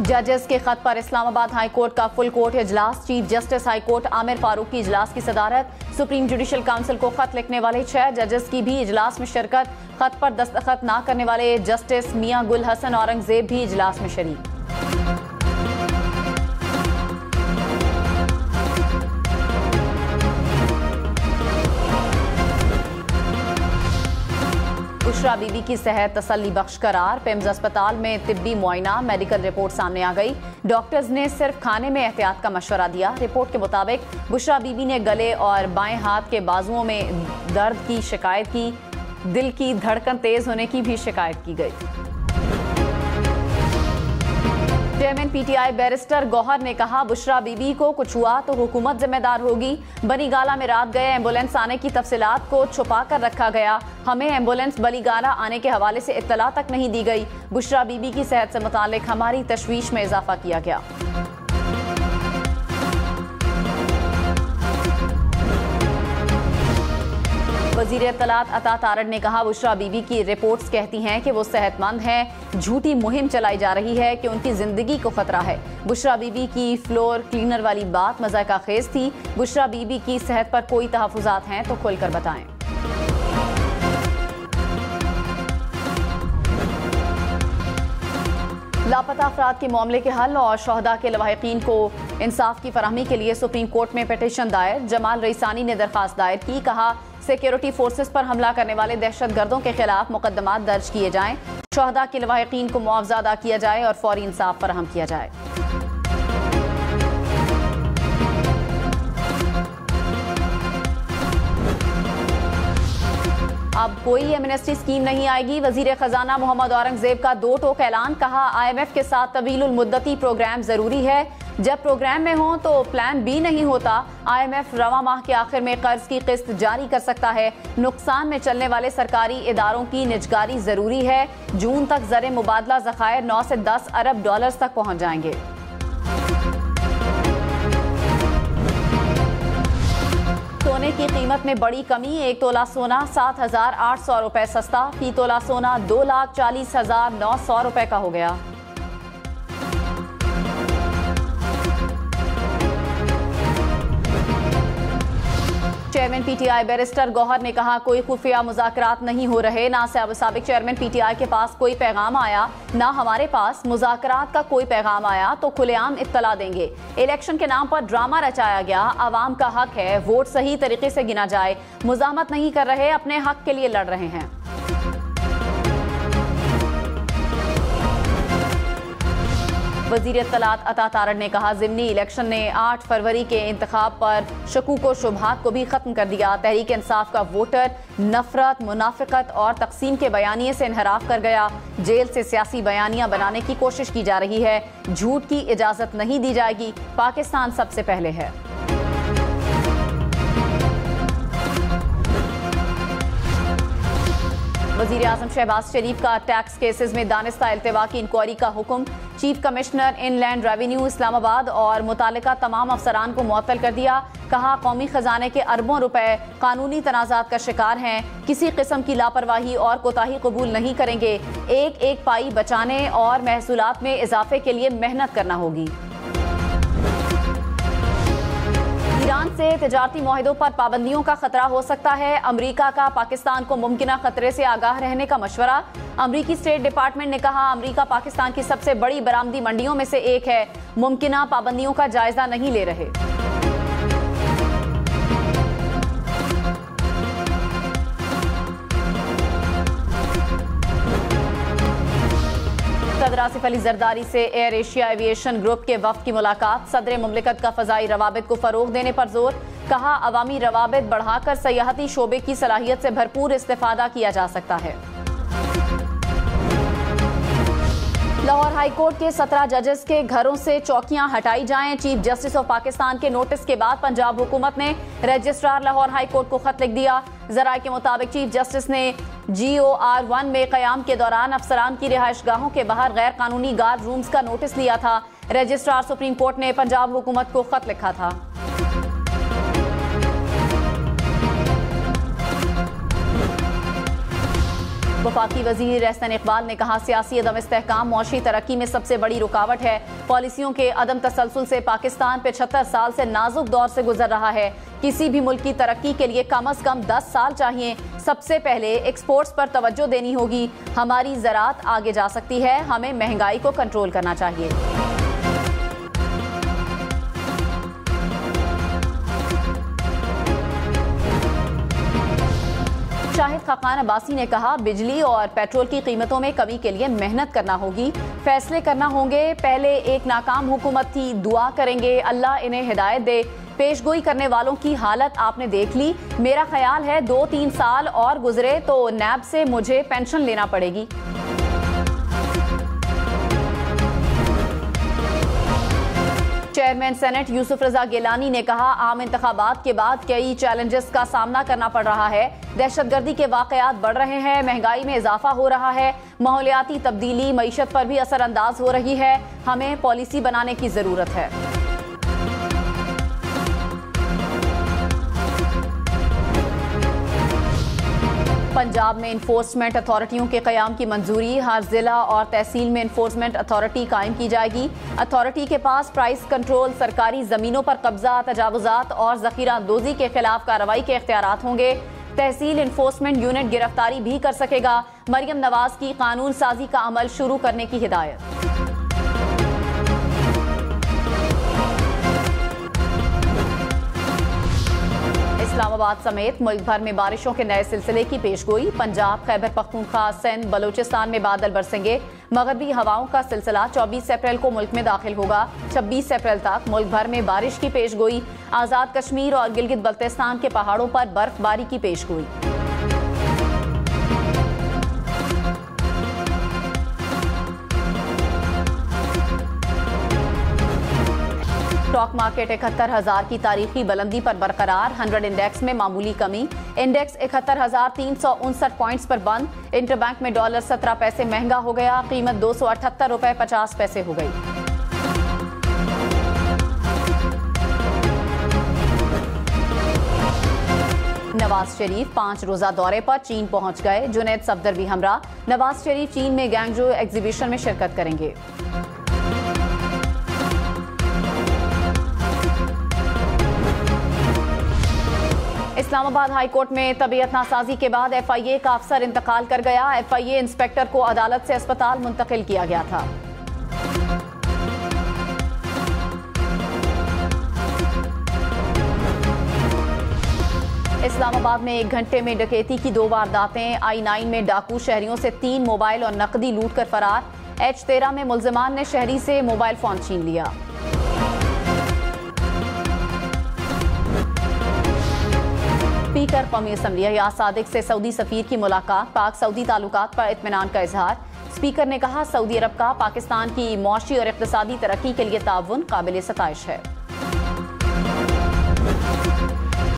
जजेस के खत पर इस्लामाबाद हाई कोर्ट का फुल कोर्ट इजलास। Chief justice high court Aamir Farooq की इजलास की सदारत। सुप्रीम जुडिशल काउंसिल को खत लिखने वाले 6 जजेस की भी इजलास में शिरकत। खत पर दस्तखत न करने वाले जस्टिस मियां गुल हसन औरंगजेब भी इजलास में शरीक। बुशरा बीबी की सेहत तसल्ली बख्श करार। पिम्स अस्पताल में तिब्बी मुआयना, मेडिकल रिपोर्ट सामने आ गई। डॉक्टर्स ने सिर्फ खाने में एहतियात का मशवरा दिया। रिपोर्ट के मुताबिक बुशरा बीबी ने गले और बाएं हाथ के बाजुओं में दर्द की शिकायत की। दिल की धड़कन तेज होने की भी शिकायत की गई। चेयरमैन पीटीआई बैरिस्टर गौहर ने कहा, बुशरा बीबी को कुछ हुआ तो हुकूमत जिम्मेदार होगी। बनीगाला में रात गए एम्बुलेंस आने की तफसीलात को छुपा कर रखा गया। हमें एम्बुलेंस बनीगाला आने के हवाले से इत्तला तक नहीं दी गई। बुशरा बीबी की सेहत से मुतालिक हमारी तशवीश में इजाफा किया गया। वजीर इत्तलात अता तारड़ ने कहा, बुशरा बीबी की रिपोर्ट्स कहती हैं कि वो सेहतमंद हैं। झूठी मुहिम चलाई जा रही है कि उनकी जिंदगी को खतरा है। बुशरा बीबी की फ्लोर क्लीनर वाली बात मज़ाक़ा खेज थी। बुशरा बीबी की सेहत पर कोई तहफ़्फ़ुज़ात हैं तो खुलकर बताएं। लापता अफराद के मामले के हल और शहदा के लवाहिकीन को इंसाफ की फराहमी के लिए सुप्रीम कोर्ट में पिटीशन दायर। जमाल रईसानी ने दरख्वास्त दायर की। कहा, सिक्योरिटी फोर्सेस पर हमला करने वाले दहशतगर्दों के खिलाफ मुकदमात दर्ज किए जाएं। शहदा के लवाहिकीन को मुआवजा अदा किया जाए और फौरी इंसाफ फराहम किया जाए। अब कोई एमनेस्टी स्कीम नहीं आएगी। वजीर खजाना मोहम्मद औरंगजेब का 2 टोक ऐलान। कहा, IMF के साथ तवीलुल मुद्दती प्रोग्राम जरूरी है। जब प्रोग्राम में हो तो प्लान बी नहीं होता। IMF रवा माह के आखिर में कर्ज की किस्त जारी कर सकता है। नुकसान में चलने वाले सरकारी इदारों की निजगारी जरूरी है। जून तक ज़र मुबादला ज़खायर 9 से 10 अरब डॉलर्स तक पहुंच जाएंगे। सोने की कीमत में बड़ी कमी। 1 तोला सोना 7,800 रुपए सस्ता। फी तोला सोना 2,40,900 रुपए का हो गया। चेयरमैन पीटीआई बैरिस्टर गौहर ने कहा, कोई खुफिया मुज़ाकरात नहीं हो रहे। ना साबिक चेयरमैन पीटीआई के पास कोई पैगाम आया, ना हमारे पास मुज़ाकरात का कोई पैगाम आया तो खुलेआम इत्तला देंगे। इलेक्शन के नाम पर ड्रामा रचाया गया। आवाम का हक है वोट सही तरीके से गिना जाए। मुज़ाहमत नहीं कर रहे, अपने हक के लिए लड़ रहे हैं। वजीर इत्तलात अता तारड़ ने कहा, ज़िमनी इलेक्शन ने 8 फरवरी के इंतखाब पर शकूक व शुबहात को भी खत्म कर दिया। तहरीक इंसाफ का वोटर नफरत, मुनाफिकत और तकसीम के बयानिए से इनहराफ कर गया। जेल से सियासी बयानियां बनाने की कोशिश की जा रही है। झूठ की इजाजत नहीं दी जाएगी। पाकिस्तान सबसे पहले है। वज़ीर आज़म शहबाज शरीफ का टैक्स केसेस में दानिस्ता इल्तिवा की इंक्वायरी का हुक्म। Chief commissioner inland revenue Islamabad और मुतालिका तमाम अफसरान को मुअत्तल कर दिया। कहा, कौमी खजाने के अरबों रुपए कानूनी तनाज़ात का शिकार हैं। किसी किस्म की लापरवाही और कोताही कबूल नहीं करेंगे। एक एक पाई बचाने और महसूलात में इजाफे के लिए मेहनत करना होगी। ईरान से तिजारती मुआहिदों पर पाबंदियों का खतरा हो सकता है। अमरीका का पाकिस्तान को मुमकिना खतरे से आगाह रहने का मशवरा। अमरीकी स्टेट डिपार्टमेंट ने कहा, अमरीका पाकिस्तान की सबसे बड़ी बरामदी मंडियों में से एक है। मुमकिना पाबंदियों का जायजा नहीं ले रहे। सदर आसिफ अली जरदारी से एयर एशिया एविएशन ग्रुप के वफ्द की मुलाकात। सदर मुमलिकत का फ़ज़ाई रवाबित को फ़रोग देने पर जोर। कहा, अवामी रवाबित बढ़ाकर सयाहती शोबे की सलाहियत से भरपूर इस्तेफादा किया जा सकता है। लाहौर हाई कोर्ट के 17 जजेस के घरों से चौकियां हटाई जाएं। चीफ जस्टिस ऑफ पाकिस्तान के नोटिस के बाद पंजाब हुकूमत ने रजिस्ट्रार लाहौर हाई कोर्ट को खत लिख दिया। जराये के मुताबिक चीफ जस्टिस ने GOR1 में क़याम के दौरान अफसरान की रिहाइशगाहों के बाहर गैर कानूनी गार्ड रूम्स का नोटिस लिया था। रजिस्ट्रार सुप्रीम कोर्ट ने पंजाब हुकूमत को खत लिखा था। वफाकी वजीर एहसन इकबाल ने कहा, सियासी अदम इस्तेहकाम मौशी तरक्की में सबसे बड़ी रुकावट है। पॉलिसियों के अदम तसलसल से पाकिस्तान 75 साल से नाजुक दौर से गुजर रहा है। किसी भी मुल्क की तरक्की के लिए कम अज कम 10 साल चाहिए। सबसे पहले एक्सपोर्ट्स पर तवज्जो देनी होगी। हमारी ज़राअत आगे जा सकती है। हमें महंगाई को कंट्रोल करना चाहिए। शाहिद खाकान अब्बासी ने कहा, बिजली और पेट्रोल की कीमतों में कमी के लिए मेहनत करना होगी, फैसले करना होंगे। पहले एक नाकाम हुकूमत थी, दुआ करेंगे अल्लाह इन्हें हिदायत दे। पेशगोई करने वालों की हालत आपने देख ली। मेरा ख्याल है 2-3 साल और गुजरे तो नैब से मुझे पेंशन लेना पड़ेगी। चेयरमैन सेनेट यूसुफ रजा गिलानी ने कहा, आम इंतखाबात के बाद कई चैलेंजेस का सामना करना पड़ रहा है। दहशतगर्दी के वाकयात बढ़ रहे हैं, महंगाई में इजाफा हो रहा है, माहौलियाती तब्दीली मईशत पर भी असरअंदाज हो रही है। हमें पॉलिसी बनाने की जरूरत है। पंजाब में इन्फोर्समेंट अथॉरिटियों के क़याम की मंजूरी। हर जिला और तहसील में इन्फोर्समेंट अथॉरिटी कायम की जाएगी। अथॉरिटी के पास प्राइस कंट्रोल, सरकारी ज़मीनों पर कब्जा, तजावुज़ात और ज़ख़ीरा अंदोज़ी के खिलाफ कार्रवाई के इख्तियारात होंगे। तहसील इन्फोर्समेंट यूनिट गिरफ्तारी भी कर सकेगा। मरियम नवाज की कानून साजी का अमल शुरू करने की हिदायत। इस्लामाबाद समेत मुल्क भर में बारिशों के नए सिलसिले की पेशगोई। पंजाब, खैबर पख्तूनख्वा, सिंध, बलूचिस्तान में बादल बरसेंगे। मगरबी हवाओं का सिलसिला 24 अप्रैल को मुल्क में दाखिल होगा। 26 अप्रैल तक मुल्क भर में बारिश की पेशगोई। आज़ाद कश्मीर और गिलगित बल्तिस्तान के पहाड़ों पर बर्फबारी की पेशगोई। स्टॉक मार्केट 71,000 की तारीखी बुलंदी पर बरकरार। 100 इंडेक्स में मामूली कमी। इंडेक्स 71,359 पॉइंट्स पर बंद। इंटरबैंक में डॉलर 17 पैसे महंगा हो गया। कीमत 278 रुपए 50 पैसे हो गई। नवाज शरीफ 5 रोजा दौरे पर चीन पहुंच गए। जुनैद सफदर भी हमरा। नवाज शरीफ चीन में गैंगजो एग्जीबिशन में शिरकत करेंगे। इस्लामाबाद हाई कोर्ट में तबीयत नासाजी के बाद FIA का अफसर इंतकाल कर गया। FIA इंस्पेक्टर को अदालत से अस्पताल मुंतकिल किया गया था। इस्लामाबाद में 1 घंटे में डकैती की 2 वारदातें। I9 में डाकू शहरियों से 3 मोबाइल और नकदी लूट कर फरार। H13 में मुल्जिमान ने शहरी से मोबाइल फोन छीन लिया। स्पीकर कौमी असम्बली याद सादिक से सऊदी सफीर की मुलाकात। पाक सऊदी ताल्लुकात पर इत्मीनान का इजहार। स्पीकर ने कहा, सऊदी अरब का पाकिस्तान की मौशी और इक़्तिसादी तरक्की के लिए ताउन काबिल सताइश है।